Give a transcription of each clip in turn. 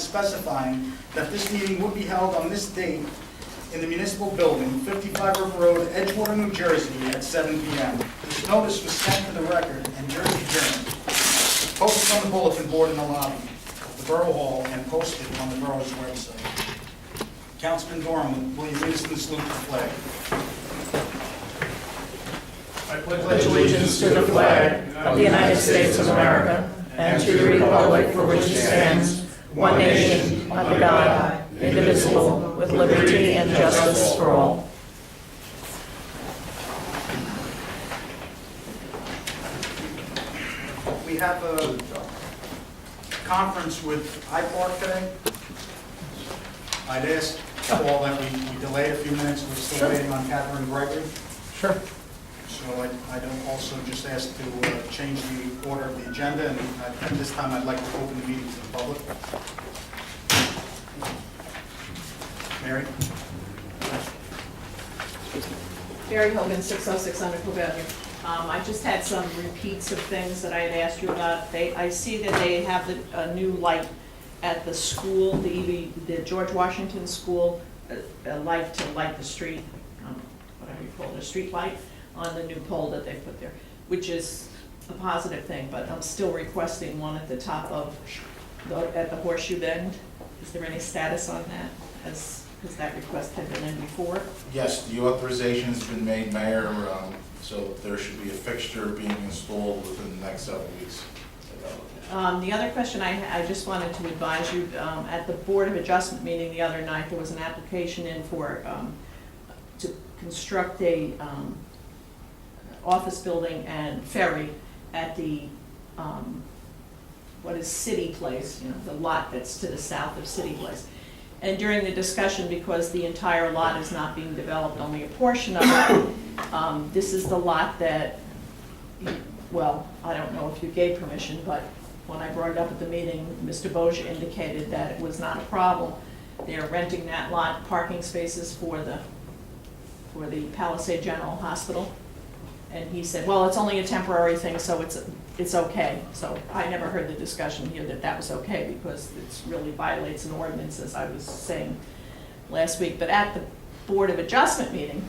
specifying that this meeting would be held on this date in the municipal building, 55 River Road, Edgewater, New Jersey, at 7 p.m. This notice was sent to the record and Jersey Journal, posted on the bulletin board in the lobby of the Borough Hall, and posted on the borough's website. Councilman Dorman, will you lead us in the salute to the flag? I pledge allegiance to the flag of the United States of America and to the republic for which it stands, one nation, under God, indivisible, with liberty and justice for all. We have a conference with iPark today. I'd ask Paul that we delay a few minutes. We're still waiting on Catherine Gregory. Sure. So I'd also just ask to change the order of the agenda, and at this time I'd like to open the meeting to the public. Mary? Barry Hogan, 606 Undercliff Avenue. I just had some repeats of things that I had asked you about. I see that they have a new light at the school, the George Washington School, a light to light the street, whatever you call it, a street light on the new pole that they put there, which is a positive thing, but I'm still requesting one at the top of, at the horseshoe bend. Is there any status on that? Because that request had been in before? Yes, the authorization has been made, Mayor, so there should be a fixture being installed within the next several weeks. The other question I just wanted to advise you, at the Board of Adjustment meeting the other night, there was an application in for, to construct a office building and ferry at the, what is City Place, you know, the lot that's to the south of City Place. And during the discussion, because the entire lot is not being developed, only a portion of it, this is the lot that, well, I don't know if you gave permission, but when I brought it up at the meeting, Mr. Boja indicated that it was not a problem. They're renting that lot, parking spaces for the Palisade General Hospital. And he said, well, it's only a temporary thing, so it's okay. So I never heard the discussion here that that was okay, because it really violates an ordinance, as I was saying last week. But at the Board of Adjustment meeting,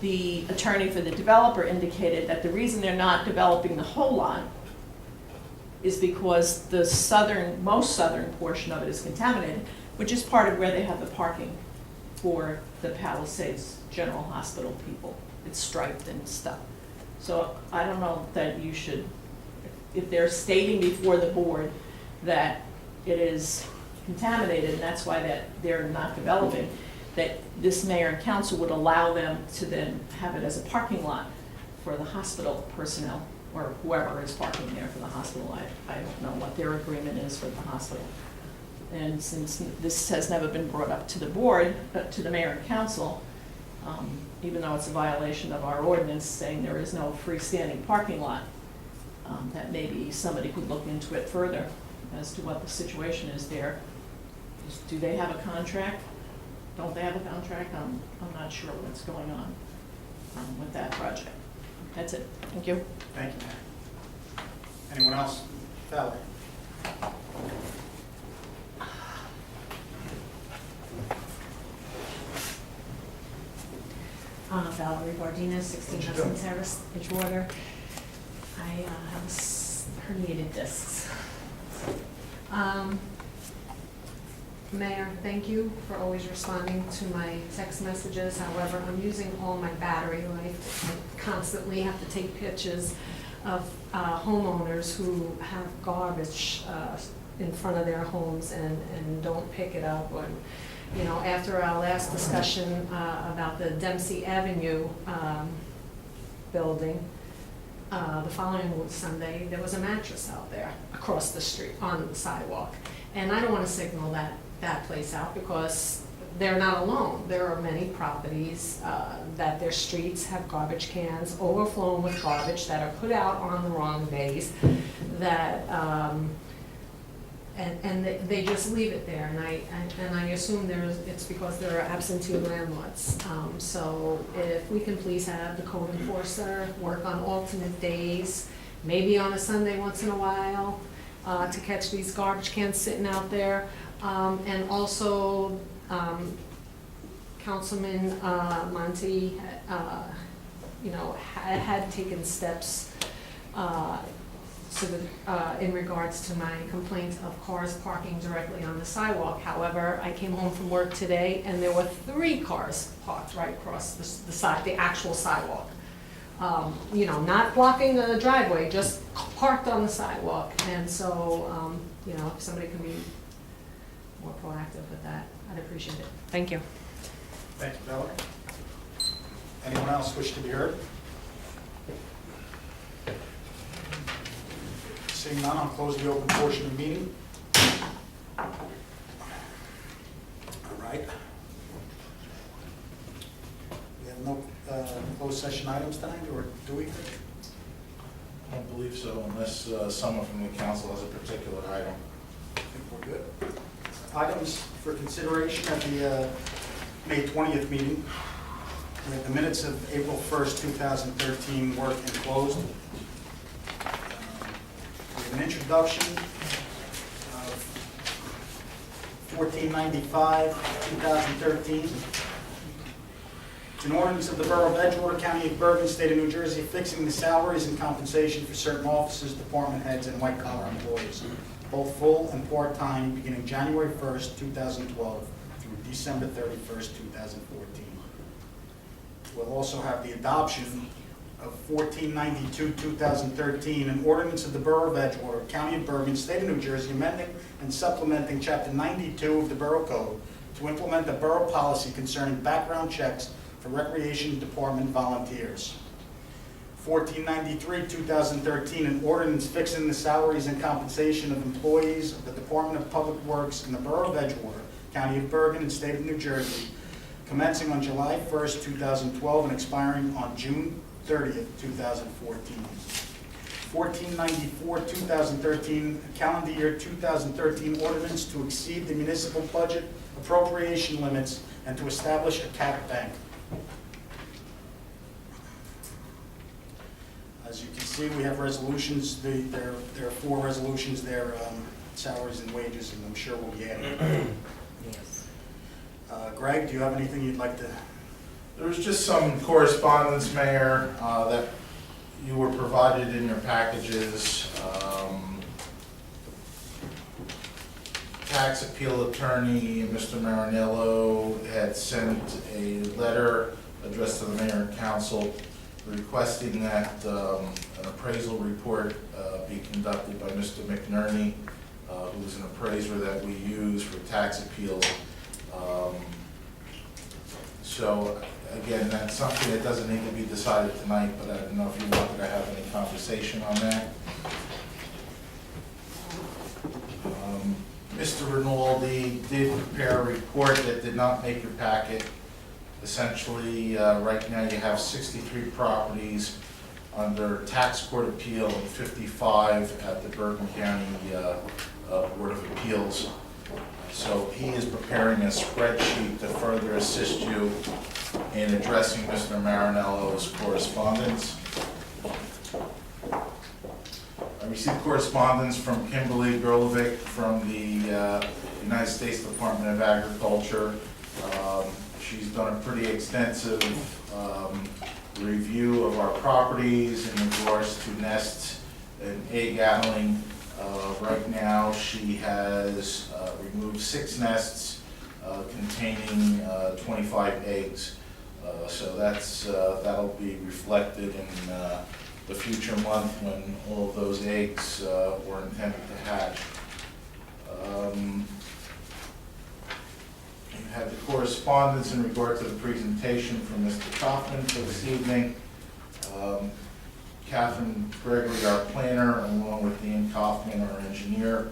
the attorney for the developer indicated that the reason they're not developing the whole lot is because the most southern portion of it is contaminated, which is part of where they have the parking for the Palisades General Hospital people. It's striped and stuff. So I don't know that you should, if they're stating before the board that it is contaminated and that's why that they're not developing, that this mayor and council would allow them to then have it as a parking lot for the hospital personnel or whoever is parking there for the hospital. I don't know what their agreement is for the hospital. And since this has never been brought up to the board, to the mayor and council, even though it's a violation of our ordinance saying there is no freestanding parking lot, that maybe somebody could look into it further as to what the situation is there. Do they have a contract? Don't they have a contract? I'm not sure what's going on with that project. That's it. Thank you. Thank you, Mary. Anyone else? Valerie? Valerie Bardina, 16 Hudson Terrace, Edgewater. I have herniated discs. Mayor, thank you for always responding to my text messages. However, I'm using all my battery life. I constantly have to take pictures of homeowners who have garbage in front of their homes and don't pick it up. Or, you know, after our last discussion about the Dempsey Avenue building, the following Sunday, there was a mattress out there across the street on the sidewalk. And I don't want to signal that place out because they're not alone. There are many properties that their streets have garbage cans overflowing with garbage that are put out on the wrong days that and they just leave it there, and I assume it's because there are absentee landlords. So if we can please have the code enforcer work on alternate days, maybe on a Sunday once in a while, to catch these garbage cans sitting out there. And also, Councilman Monty, had taken steps in regards to my complaint of cars parking directly on the sidewalk. However, I came home from work today and there were 3 cars parked right across the actual sidewalk. Not blocking the driveway, just parked on the sidewalk. And so, if somebody can be more proactive with that, I'd appreciate it. Thank you. Thank you, Valerie. Anyone else wish to be heard? Seeing none, I'll close the open portion of the meeting. All right. We have no closed session items tonight, or do we? I don't believe so, unless someone from the council has a particular item. I think we're good. Items for consideration at the May 20th meeting. We have the minutes of April 1st, 2013 work enclosed. We have an introduction of 1495, 2013. It's an ordinance of the Borough of Edgewater, County of Bergen, State of New Jersey, fixing the salaries and compensation for certain officers, department heads, and white-collar employees, both full and part-time, beginning January 1st, 2012 through December 31st, 2014. We'll also have the adoption of 1492, 2013, an ordinance of the Borough of Edgewater, County of Bergen, State of New Jersey, amending and supplementing Chapter 92 of the Borough Code to implement the borough policy concerning background checks for Recreation Department volunteers. 1493, 2013, an ordinance fixing the salaries and compensation of employees of the Department of Public Works in the Borough of Edgewater, County of Bergen, and State of New Jersey, commencing on July 1st, 2012, and expiring on June 30th, 2014. 1494, 2013, calendar year 2013 ordinance to exceed the municipal budget appropriation limits and to establish a cap bank. As you can see, we have resolutions. There are 4 resolutions there, salaries and wages, and I'm sure we'll be adding. Greg, do you have anything you'd like to? There was just some correspondence, Mayor, that you were provided in your packages. Tax appeal attorney, Mr. Marinello, had sent a letter addressed to the mayor and council requesting that an appraisal report be conducted by Mr. McNerney, who is an appraiser that we use for tax appeals. So again, that's something that doesn't need to be decided tonight, but I don't know if you wanted to have any conversation on that. Mr. Rinaldi did prepare a report that did not make your packet. Essentially, right now you have 63 properties under tax court appeal and 55 at the Bergen County Board of Appeals. So he is preparing a spreadsheet to further assist you in addressing Mr. Marinello's correspondence. I received correspondence from Kimberly Gerlovic from the United States Department of Agriculture. She's done a pretty extensive review of our properties in regards to nests and egg handling. Right now, she has removed 6 nests containing 25 eggs. So that'll be reflected in the future month when all of those eggs were intended to hatch. You have the correspondence in regard to the presentation from Mr. Kaufman for this evening. Catherine Gregory, our planner, along with Dean Kaufman, our engineer,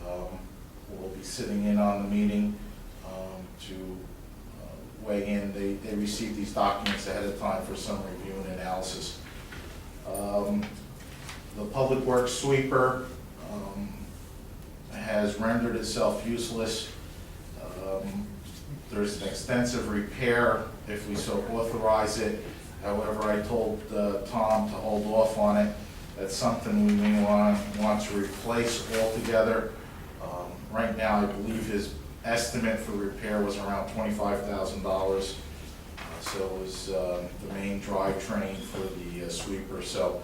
will be sitting in on the meeting to weigh in. They received these documents ahead of time for some review and analysis. The Public Works sweeper has rendered itself useless. There's an extensive repair if we so authorize it. However, I told Tom to hold off on it That's something we may want to replace altogether. Right now, I believe his estimate for repair was around $25,000. So it was the main drivetrain for the sweeper. So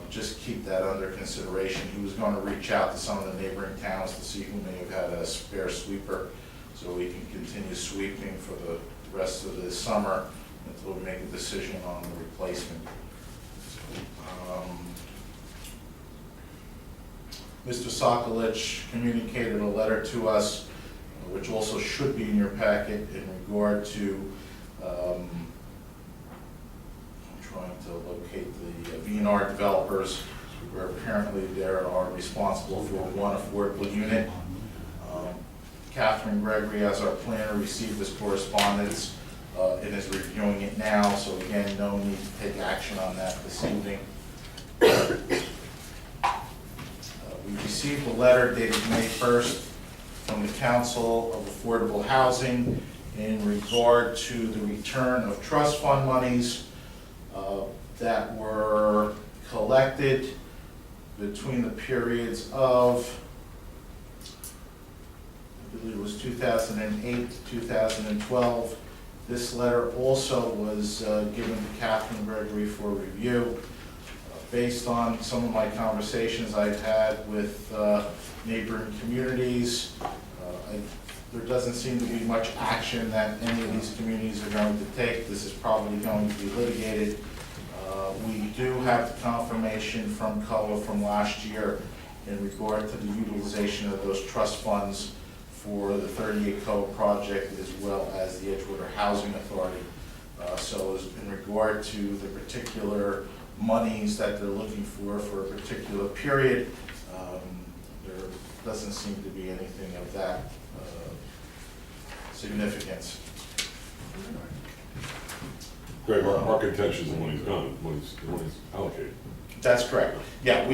just keep that under consideration. He was going to reach out to some of the neighboring towns to see who may have had a spare sweeper, so we can continue sweeping for the rest of the summer until we make a decision on the replacement. Mr. Sokolich communicated a letter to us, which also should be in your packet, in regard to, I'm trying to locate the VNR developers, where apparently they are responsible for one affordable unit. Catherine Gregory, as our planner, received this correspondence and is reviewing it now, so again, no need to take action on that this evening. We received a letter dated May 1st from the Council of Affordable Housing in regard to the return of trust fund monies that were collected between the periods of, I believe it was 2008 to 2012. This letter also was given to Catherine Gregory for review. Based on some of my conversations I've had with neighboring communities, there doesn't seem to be much action that any of these communities are going to take. This is probably going to be litigated. We do have the confirmation from COA from last year in regard to the utilization of those trust funds for the 38 COA project, as well as the Edgewater Housing Authority. So as in regard to the particular monies that they're looking for a particular period, there doesn't seem to be anything of that significance. Greg, our contention is when he's gone, when he's allocated. That's correct. Yeah,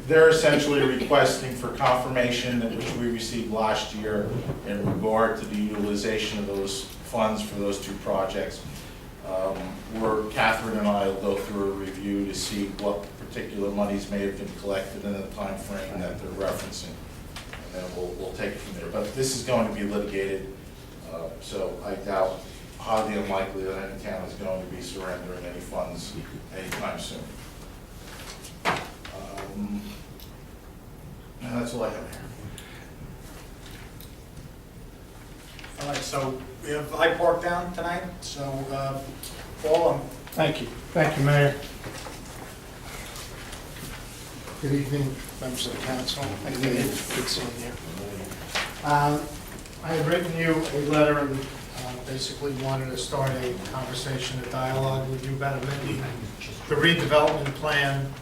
they're essentially requesting for confirmation, which we received last year, in regard to the utilization of those funds for those two projects. Where Catherine and I will go through a review to see what particular monies may have been collected in the time frame that they're referencing. And then we'll take it from there. But this is going to be litigated, so I doubt, highly unlikely that any town is going to be surrendering any funds anytime soon. And that's all I have here. All right, so we have Hyde Park down tonight, so Paul, Thank you. Thank you, Mayor. Good evening, members of the council. Good seeing you. I had written you a letter and basically wanted to start a conversation, a dialogue with you about amending the redevelopment plan.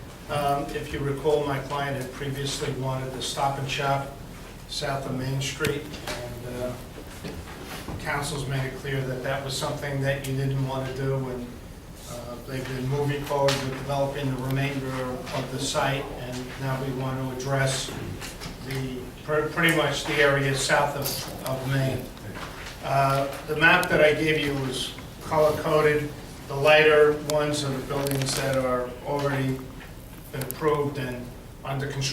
If you recall, my client had previously wanted the Stop and Shop south of Main Street, and council's made it clear that that was something that you didn't want to do, and they've been moving forward with developing the remainder of the site, and now we want to address pretty much the area south of Main. The map that I gave you was color-coded. The lighter ones are the buildings that are already been approved and under construction.